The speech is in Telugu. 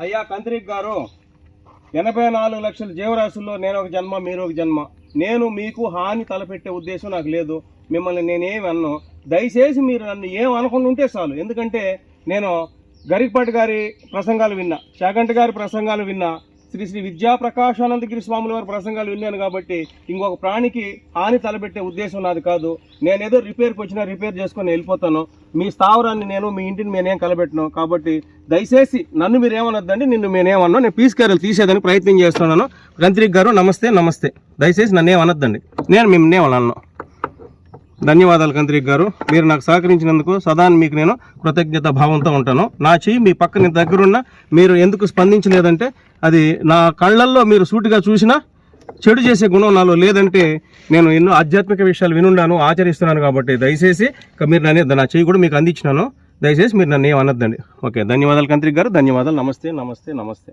అయ్యా కంత్రిక్ గారు, 84 లక్షల జీవరాశుల్లో నేను ఒక జన్మ, మీరు ఒక జన్మ. నేను మీకు హాని తలపెట్టే ఉద్దేశం నాకు లేదు. మిమ్మల్ని నేనేమి అన్ను. దయచేసి మీరు నన్ను ఏం అనుకుని ఉంటే చాలు. ఎందుకంటే నేను గరికపాటి గారి ప్రసంగాలు విన్నా, చాగంటి గారి ప్రసంగాలు విన్నా, శ్రీ శ్రీ విద్యాప్రకాశానందగిరి స్వాముల వారి ప్రసంగాలు విన్నాను. కాబట్టి ఇంకొక ప్రాణికి హాని తలపెట్టే ఉద్దేశం నాది కాదు. నేనేదో రిపేర్కి వచ్చినా రిపేర్ చేసుకొని వెళ్ళిపోతాను. మీ స్థావరాన్ని నేను, మీ ఇంటిని నేనేం కలబెట్టను. కాబట్టి దయచేసి నన్ను మీరు ఏమనొద్దండి, నిన్ను నేనేమన్నా. నేను పీస్ క్యారెల్ తీసేదని ప్రయత్నం చేస్తున్నాను. కంత్రిక్ గారు నమస్తే. నమస్తే. దయచేసి నన్ను ఏమనొద్దండి, నేను మిమ్మల్ని ఏమన్నాను. ధన్యవాదాలు కంత్రిక్ గారు, మీరు నాకు సహకరించినందుకు సదా మీకు నేను కృతజ్ఞత భావంతో ఉంటాను. నా చెయ్యి మీ పక్కన దగ్గరున్న మీరు ఎందుకు స్పందించలేదంటే అది నా కళ్ళల్లో మీరు సూటిగా చూసినా చెడు చేసే గుణం నాలో లేదంటే నేను ఎన్నో ఆధ్యాత్మిక విషయాలు వినుండాను, ఆచరిస్తున్నాను. కాబట్టి దయచేసి మీరు నా చెయ్యి కూడా మీకు అందించినాను. దయచేసి మీరు నన్ను ఏమనొద్దండి. ఓకే, ధన్యవాదాలు కంత్రిక్ గారు, ధన్యవాదాలు. నమస్తే. నమస్తే. నమస్తే.